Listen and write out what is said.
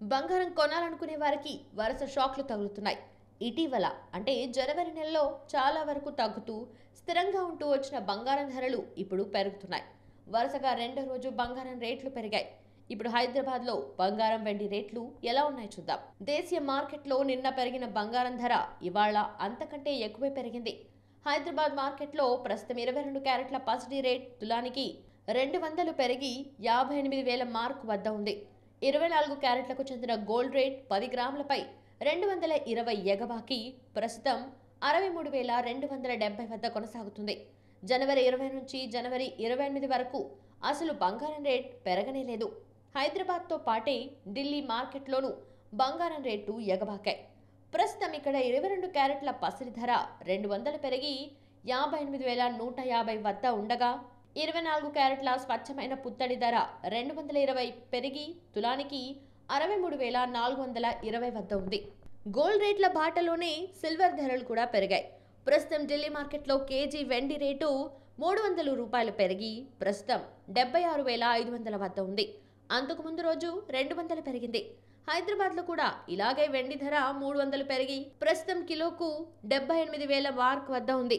బంగారం కొనాలనుకునే వారికి వరుస షాక్లు తగులుతున్నాయి. ఇటీవల అంటే జనవరి నెలలో చాలా వరకు తగ్గుతూ స్థిరంగా ఉంటూ వచ్చిన బంగారం ధరలు ఇప్పుడు పెరుగుతున్నాయి. వరుసగా రెండో రోజు బంగారం రేట్లు పెరిగాయి. ఇప్పుడు హైదరాబాద్లో బంగారం వెండి రేట్లు ఎలా ఉన్నాయో చూద్దాం. దేశీయ మార్కెట్లో నిన్న పెరిగిన బంగారం ధర ఇవాళ అంతకంటే ఎక్కువే పెరిగింది. హైదరాబాద్ మార్కెట్లో ప్రస్తుతం 22 క్యారెట్ల పసిడి రేట్ తులానికి 200 పెరిగి 58,000 మార్కు వద్ద ఉంది. 24 క్యారెట్లకు చెందిన గోల్డ్ రేట్ 10 గ్రాములపై 220 ఎగబాకి ప్రస్తుతం 63,270 వద్ద కొనసాగుతుంది. జనవరి 20 నుంచి జనవరి 28 వరకు అసలు బంగారం రేట్ పెరగనే లేదు. హైదరాబాద్తో పాటే ఢిల్లీ మార్కెట్లోనూ బంగారం రేటు ఎగబాకాయి. ప్రస్తుతం ఇక్కడ 22 క్యారెట్ల పసిడి ధర 200 పెరిగి 58,150 వద్ద ఉండగా 24 క్యారెట్ల స్వచ్ఛమైన పుత్తడి ధర 220 పెరిగి తులానికి 63,420 వద్ద ఉంది. గోల్డ్ రేట్ల బాటలోనే సిల్వర్ ధరలు కూడా పెరిగాయి. ప్రస్తుతం ఢిల్లీ మార్కెట్లో కేజీ వెండి రేటు 300 రూపాయలు పెరిగి ప్రస్తుతం 76,500 వద్ద ఉంది. అంతకు ముందు రోజు 200 పెరిగింది. హైదరాబాద్లో కూడా ఇలాగే వెండి ధర 300 పెరిగి ప్రస్తుతం కిలోకు 78,000 మార్క్ వద్ద ఉంది.